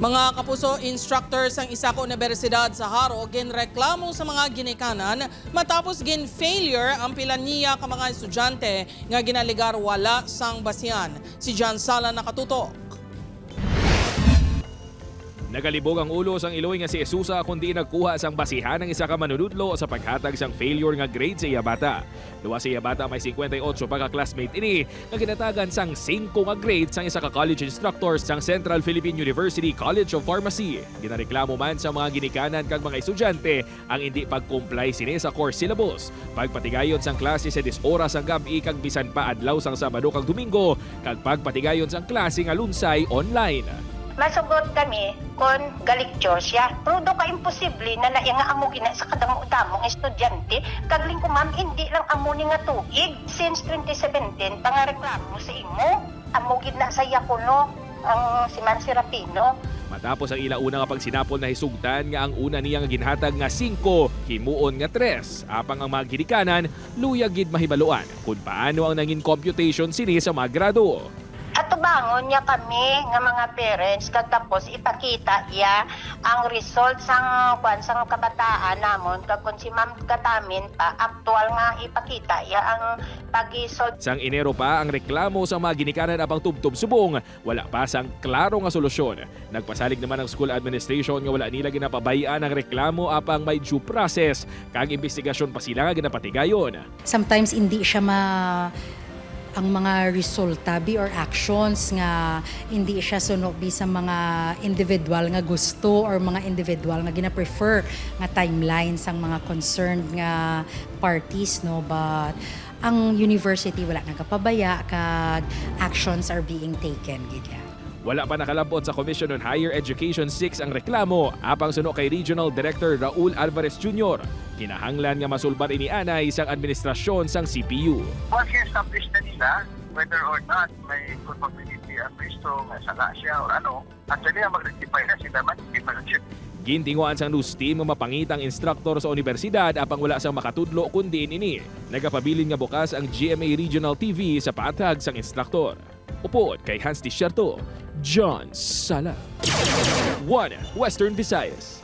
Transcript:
Mga kapuso, instructors ang isa ka universidad sa Haro ginreklamo sa mga ginikanan matapos gin-failure ang pila niya ka mga estudyante nga ginaligar wala sang basihan. Si John Sala nakatutok. Nagalibog ang ulo sang Iloy nga si Esusa kundi nagkuha sang basihan ng isa ka manunudlo sa paghatag sang failure nga grade sa iya bata. Duwa sa iya bata may 58 pa ka classmate ini nga ginatagan sang 5 nga grade sang isa ka college instructor sang Central Philippine University College of Pharmacy. Ginareklamo man sa mga ginikanan kag mga estudyante ang hindi pag-comply sini sa course syllabus. Pagpatigayon sang klase sa 10 oras ang gabi kag bisan pa adlaw sang Sabado kag Domingo kag pagpatigayon sang klase nga lunsay online. Masugot kami kung galikture siya. Pero do ka imposible na naiya nga amo gina sa kadamo-damong estudyante. Kagling ko ma'am, hindi lang amo ni nga tuig. Since 2017, pangareklamo sa imo. Amo gina sa Yakuno, ang si Man Serapino. Matapos ang ilauna nga pagsinapol na hisugtan nga ang una niya nga ginhatag nga 5, himuon nga 3. Apang ang mga ginikanan, luyag gid mahibaluan kung paano ang nangin computation sini sa mga grado. At tubangon niya kami nga mga parents katapos ipakita iya ang result sang kabataan namon kag kun si ma'am katamin pa aktual nga ipakita iya ang pag-isod. Sang Enero pa ang reklamo sa mga ginikanan apang tubtob subong, wala pa sang klaro nga solusyon. Nagpasalig naman ang school administration nga wala nila ginapabayaan ang reklamo apang may due process kag investigasyon pa sila nga ginapatigayon. Sometimes hindi siya ang mga resulta or actions nga hindi siya sunog sa mga individual nga gusto or mga individual nga gina-prefer nga timelines ang mga concerned nga parties, no, but ang university wala nagapabaya kag actions are being taken gid. Wala pa nakalabot sa Commission on Higher Education 6 ang reklamo apang suno kay Regional Director Raul Alvarez Jr. Kinahanglan nga masulbar ini anay sang administrasyon sang CPU. Once i-establish na nila, whether or not may culpability ang Kristo, may sala siya o ano, actually ang mag-rectify na sila man, hindi pa rin siya. Gintinguan sang news team nga mapangitang instruktor sa universidad apang wala sang makatudlo kundi ini. Nagapabilin nga bukas ang GMA Regional TV sa paatag sang instruktor. Upod kay Hans Desierto, John Sala. 1 Western Visayas.